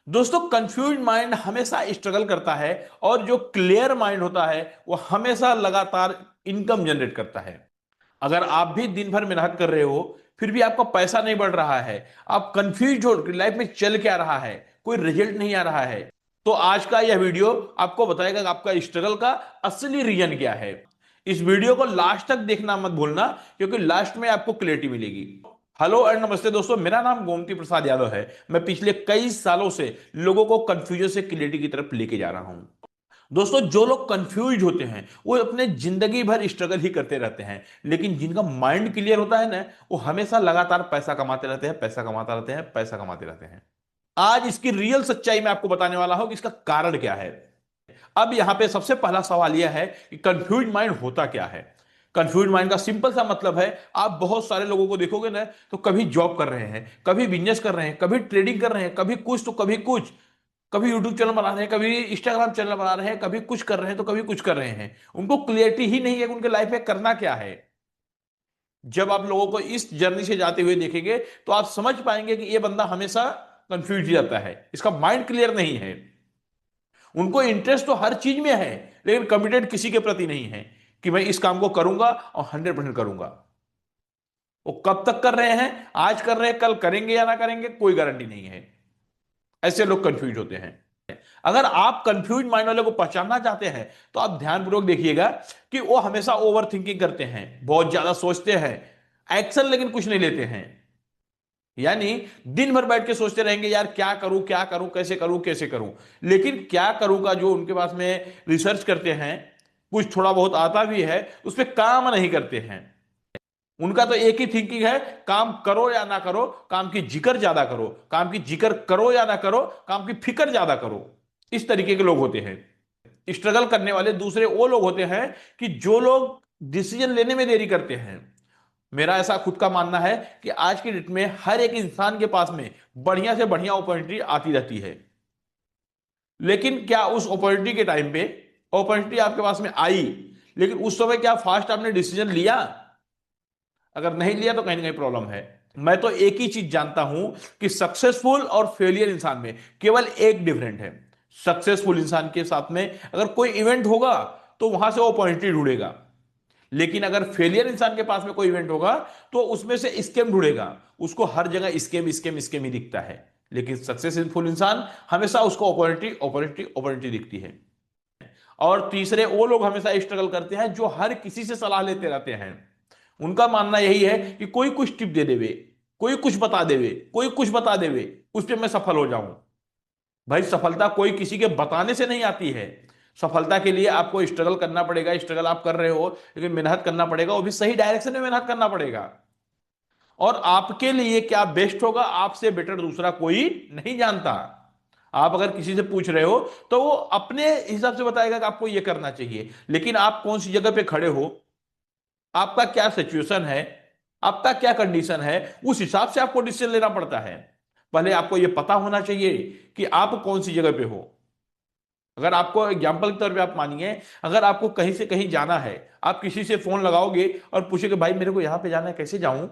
दोस्तों, confuse mind हमेशा struggle करता है और जो क्लियर माइंड होता है वो हमेशा लगातार इनकम जनरेट करता है। अगर आप भी दिन भर मेहनत कर रहे हो फिर भी आपका पैसा नहीं बढ़ रहा है, आप कंफ्यूज हो लाइफ में चल क्या रहा है, कोई रिजल्ट नहीं आ रहा है, तो आज का यह वीडियो आपको बताएगा कि आपका स्ट्रगल का असली रीजन क्या है। इस वीडियो को लास्ट तक देखना मत भूलना, क्योंकि लास्ट में आपको क्लैरिटी मिलेगी। हेलो एंड नमस्ते दोस्तों, मेरा नाम गोमती प्रसाद यादव है। मैं पिछले कई सालों से लोगों को कंफ्यूजन से क्लैरिटी की तरफ लेके जा रहा हूं। दोस्तों, जो लोग कंफ्यूज होते हैं वो अपने जिंदगी भर स्ट्रगल ही करते रहते हैं, लेकिन जिनका माइंड क्लियर होता है ना, वो हमेशा लगातार पैसा कमाते रहते हैं, पैसा कमाते रहते हैं, पैसा कमाते रहते हैं। आज इसकी रियल सच्चाई मैं आपको बताने वाला हूं कि इसका कारण क्या है। अब यहां पे सबसे पहला सवाल यह है कि कंफ्यूज माइंड होता क्या है। कंफ्यूज माइंड का सिंपल सा मतलब है, आप बहुत सारे लोगों को देखोगे ना, तो कभी जॉब कर रहे हैं, कभी बिजनेस कर रहे हैं, कभी ट्रेडिंग कर रहे हैं, कभी कुछ तो कभी कुछ, कभी यूट्यूब चैनल बना रहे हैं, कभी इंस्टाग्राम चैनल बना रहे हैं, कभी कुछ कर रहे हैं तो कभी कुछ कर रहे हैं। उनको क्लियरिटी ही नहीं है कि उनके लाइफ में करना क्या है। जब आप लोगों को इस जर्नी से जाते हुए देखेंगे तो आप समझ पाएंगे कि ये बंदा हमेशा कंफ्यूज रहता है, इसका माइंड क्लियर नहीं है। उनको इंटरेस्ट तो हर चीज में है, लेकिन कमिटेड किसी के प्रति नहीं है कि मैं इस काम को करूंगा और 100% करूंगा। वो कब तक कर रहे हैं, आज कर रहे हैं, कल करेंगे या ना करेंगे, कोई गारंटी नहीं है। ऐसे लोग कंफ्यूज होते हैं। अगर आप कंफ्यूज माइंड वाले को पहचानना चाहते हैं तो आप ध्यानपूर्वक देखिएगा कि वो हमेशा ओवर थिंकिंग करते हैं, बहुत ज्यादा सोचते हैं, एक्शन लेकिन कुछ नहीं लेते हैं। यानी दिन भर बैठ के सोचते रहेंगे, यार क्या करूं, क्या करूं, कैसे करूं, कैसे करूं। लेकिन क्या करूं का जो उनके पास में रिसर्च करते हैं, कुछ थोड़ा बहुत आता भी है, उस पर काम नहीं करते हैं। उनका तो एक ही थिंकिंग है, काम करो या ना करो, काम की जिक्र ज्यादा करो, काम की जिक्र करो या ना करो, काम की फिक्र ज्यादा करो। इस तरीके के लोग होते हैं। स्ट्रगल करने वाले दूसरे वो लोग होते हैं कि जो लोग डिसीजन लेने में देरी करते हैं। मेरा ऐसा खुद का मानना है कि आज की डेट में हर एक इंसान के पास में बढ़िया से बढ़िया अपॉर्चुनिटी आती रहती है, लेकिन क्या उस अपॉर्चुनिटी के टाइम पे अपॉर्चुनिटी आपके पास में आई, लेकिन उस समय क्या फास्ट आपने डिसीजन लिया? अगर नहीं लिया तो कहीं ना कहीं प्रॉब्लम है। मैं तो एक ही चीज जानता हूं कि सक्सेसफुल और फेलियर इंसान में केवल एक डिफरेंट है। सक्सेसफुल इंसान के साथ में अगर कोई इवेंट होगा तो वहां से वो अपॉर्चुनिटी ढूंढेगा, लेकिन अगर फेलियर इंसान के पास में कोई इवेंट होगा तो उसमें से स्कैम ढूंढेगा। उसको हर जगह स्कैम स्कैम स्कैम ही दिखता है। लेकिन सक्सेसफुल इंसान हमेशा उसको अपॉर्चुनिटी अपॉर्चुनिटी अपॉर्चुनिटी दिखती है। और तीसरे वो लोग हमेशा स्ट्रगल करते हैं जो हर किसी से सलाह लेते रहते हैं। उनका मानना यही है कि कोई कुछ टिप दे देवे, कोई कुछ बता देवे, कोई कुछ बता देवे, उस पर मैं सफल हो जाऊं। भाई, सफलता कोई किसी के बताने से नहीं आती है। सफलता के लिए आपको स्ट्रगल करना पड़ेगा। स्ट्रगल आप कर रहे हो, लेकिन मेहनत करना पड़ेगा, वो भी सही डायरेक्शन में मेहनत करना पड़ेगा। और आपके लिए क्या बेस्ट होगा, आपसे बेटर दूसरा कोई नहीं जानता। आप अगर किसी से पूछ रहे हो तो वो अपने हिसाब से बताएगा कि आपको ये करना चाहिए, लेकिन आप कौन सी जगह पे खड़े हो, आपका क्या सिचुएशन है, आपका क्या कंडीशन है, उस हिसाब से आपको डिसीजन लेना पड़ता है। पहले आपको यह पता होना चाहिए कि आप कौन सी जगह पे हो। अगर आपको एग्जाम्पल के तौर पे आप मानिए, अगर आपको कहीं से कहीं जाना है, आप किसी से फोन लगाओगे और पूछोगे भाई मेरे को यहां पे जाना है, कैसे जाऊं,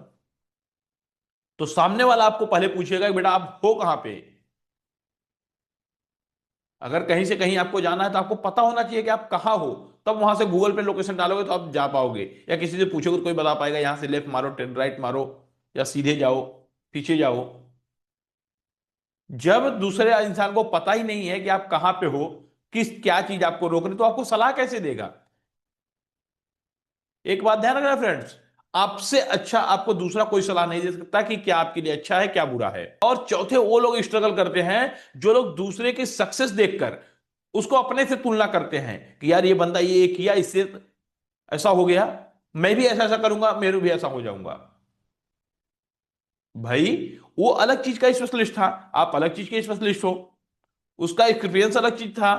तो सामने वाला आपको पहले पूछेगा कि बेटा आप हो कहां पे। अगर कहीं से कहीं आपको जाना है तो आपको पता होना चाहिए कि आप कहाँ हो, तब वहां से गूगल पे लोकेशन डालोगे तो आप जा पाओगे, या किसी से पूछोगे तो कोई बता पाएगा यहां से लेफ्ट मारो, राइट मारो, या सीधे जाओ, पीछे जाओ। जब दूसरे इंसान को पता ही नहीं है कि आप कहां पे हो, किस क्या चीज आपको रोक रही, तो आपको सलाह कैसे देगा? एक बात ध्यान रखना फ्रेंड्स, आपसे अच्छा आपको दूसरा कोई सलाह नहीं दे सकता कि क्या आपके लिए अच्छा है, क्या बुरा है। और चौथे वो लोग स्ट्रगल करते हैं जो लोग दूसरे की सक्सेस देखकर उसको अपने से तुलना करते हैं कि यार ये बंदा ये किया, इससे ऐसा हो गया, मैं भी ऐसा ऐसा करूंगा, मेरे भी ऐसा हो जाऊंगा। भाई, वो अलग चीज का स्पेशलिस्ट था, आप अलग चीज के स्पेशलिस्ट हो। उसका एक्सपीरियंस अलग चीज था,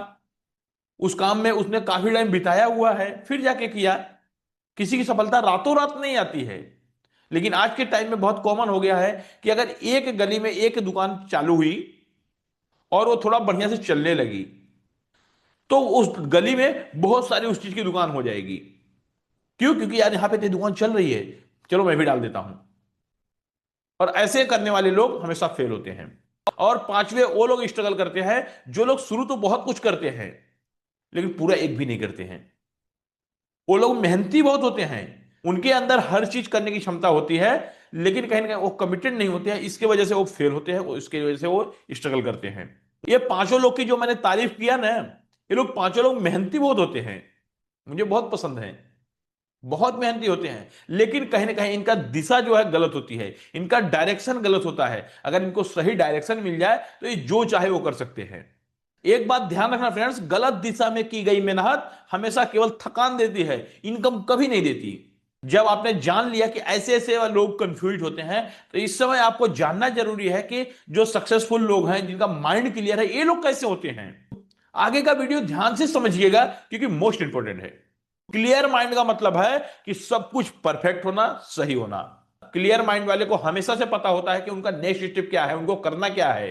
उस काम में उसने काफी टाइम बिताया हुआ है, फिर जाके किया। किसी की सफलता रातों रात नहीं आती है। लेकिन आज के टाइम में बहुत कॉमन हो गया है कि अगर एक गली में एक दुकान चालू हुई और वो थोड़ा बढ़िया से चलने लगी, तो उस गली में बहुत सारी उस चीज की दुकान हो जाएगी। क्यों? क्योंकि यार यहां पे तेरी दुकान चल रही है, चलो मैं भी डाल देता हूं। और ऐसे करने वाले लोग हमेशा फेल होते हैं। और पांचवे वो लोग स्ट्रगल करते हैं जो लोग शुरू तो बहुत कुछ करते हैं लेकिन पूरा एक भी नहीं करते हैं। वो लोग मेहनती बहुत होते हैं, उनके अंदर हर चीज करने की क्षमता होती है, लेकिन कहीं ना कहीं वो कमिटेड नहीं होते हैं, इसके वजह से वो फेल होते हैं, इसके वजह से वो स्ट्रगल करते हैं। ये पांचों लोग की जो मैंने तारीफ किया ना, ये लोग पांचों लोग मेहनती बहुत होते हैं, मुझे बहुत पसंद है, बहुत मेहनती होते हैं, लेकिन कहीं ना कहीं इनका दिशा जो है गलत होती है, इनका डायरेक्शन गलत होता है। अगर इनको सही डायरेक्शन मिल जाए तो ये जो चाहे वो कर सकते हैं। एक बात ध्यान रखना फ्रेंड्स, गलत दिशा में की गई मेहनत हमेशा केवल थकान देती है, इनकम कभी नहीं देती। जब आपने जान लिया कि ऐसे ऐसे लोग कंफ्यूज होते हैं, तो इस समय आपको जानना जरूरी है कि जो सक्सेसफुल लोग हैं, जिनका माइंड क्लियर है, ये लोग कैसे होते हैं। आगे का वीडियो ध्यान से समझिएगा क्योंकि मोस्ट इंपॉर्टेंट है। क्लियर माइंड का मतलब है कि सब कुछ परफेक्ट होना, सही होना। क्लियर माइंड वाले को हमेशा से पता होता है कि उनका नेक्स्ट स्टेप क्या है, उनको करना क्या है,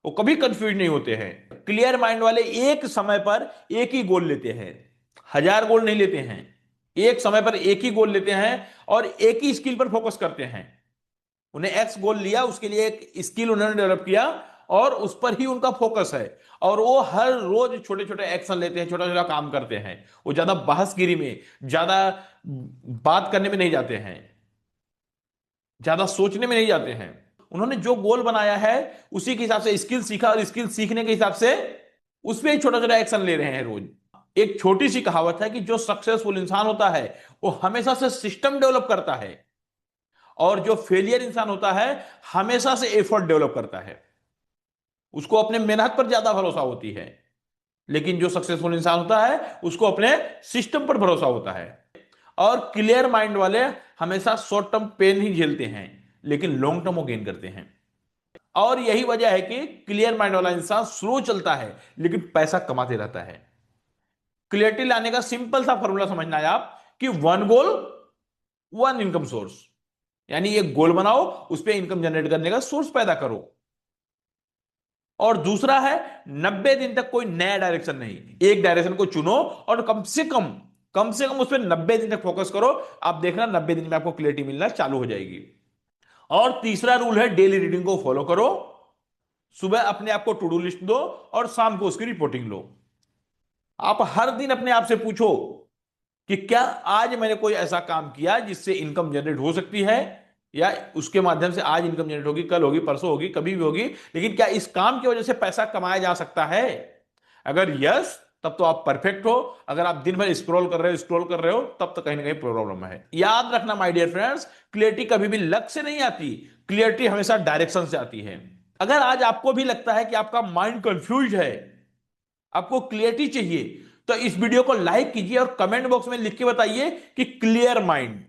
वो कभी कंफ्यूज नहीं होते हैं। क्लियर माइंड वाले एक समय पर एक ही गोल लेते हैं, हजार गोल नहीं लेते हैं, एक समय पर एक ही गोल लेते हैं और एक ही स्किल पर फोकस करते हैं। उन्हें एक्स गोल लिया, उसके लिए एक स्किल उन्होंने डेवलप किया और उस पर ही उनका फोकस है, और वो हर रोज छोटे छोटे एक्शन लेते हैं, छोटा छोटा काम करते हैं। वो ज्यादा बहसगिरी में, ज्यादा बात करने में नहीं जाते हैं, ज्यादा सोचने में नहीं जाते हैं। उन्होंने जो गोल बनाया है उसी के हिसाब से स्किल सीखा, और स्किल सीखने के हिसाब से उस पर ही छोटा छोटा एक्शन ले रहे हैं रोज। एक छोटी सी कहावत है कि जो सक्सेसफुल इंसान होता है वो हमेशा से सिस्टम डेवलप करता है, और जो फेलियर इंसान होता है हमेशा से एफर्ट डेवलप करता है। उसको अपने मेहनत पर ज्यादा भरोसा होती है, लेकिन जो सक्सेसफुल इंसान होता है उसको अपने सिस्टम पर भरोसा होता है। और क्लियर माइंड वाले हमेशा शॉर्ट टर्म पेन ही झेलते हैं, लेकिन लॉन्ग टर्म वो गेन करते हैं। और यही वजह है कि क्लियर माइंड वाला इंसान स्लो चलता है लेकिन पैसा कमाते रहता है। क्लियरिटी लाने का सिंपल सा फॉर्मूला समझना है आप, कि one goal one income source, यानी एक गोल बनाओ, उस पर इनकम जनरेट करने का सोर्स पैदा करो। और दूसरा है 90 दिन तक कोई नया डायरेक्शन नहीं, एक डायरेक्शन को चुनो और कम से कम उस पर 90 दिन तक फोकस करो। आप देखना 90 दिन में आपको क्लियरिटी मिलना चालू हो जाएगी। और तीसरा रूल है डेली रीडिंग को फॉलो करो। सुबह अपने आप को टू डू लिस्ट दो और शाम को उसकी रिपोर्टिंग लो। आप हर दिन अपने आप से पूछो कि क्या आज मैंने कोई ऐसा काम किया जिससे इनकम जनरेट हो सकती है, या उसके माध्यम से आज इनकम जनरेट होगी, कल होगी, परसों होगी, कभी भी होगी, लेकिन क्या इस काम की वजह से पैसा कमाया जा सकता है। अगर यस, तब तो आप परफेक्ट हो। अगर आप दिन भर स्क्रॉल कर रहे हो तब तो कहीं ना कहीं प्रॉब्लम है। याद रखना माय डियर फ्रेंड्स, क्लियरिटी कभी भी लक से नहीं आती, क्लियरिटी हमेशा डायरेक्शन से आती है। अगर आज आपको भी लगता है कि आपका माइंड कंफ्यूज है, आपको क्लियरिटी चाहिए, तो इस वीडियो को लाइक कीजिए और कमेंट बॉक्स में लिख के बताइए कि क्लियर माइंड।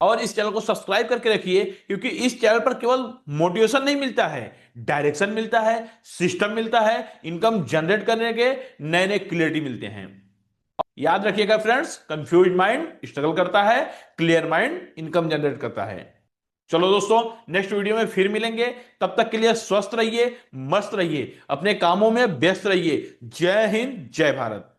और इस चैनल को सब्सक्राइब करके रखिए, क्योंकि इस चैनल पर केवल मोटिवेशन नहीं मिलता है, डायरेक्शन मिलता है, सिस्टम मिलता है, इनकम जनरेट करने के नए नए क्लियरिटी मिलते हैं। याद रखिएगा फ्रेंड्स, कंफ्यूज माइंड स्ट्रगल करता है, क्लियर माइंड इनकम जनरेट करता है। चलो दोस्तों, नेक्स्ट वीडियो में फिर मिलेंगे। तब तक के लिए स्वस्थ रहिए, मस्त रहिए, अपने कामों में व्यस्त रहिए। जय हिंद, जय भारत।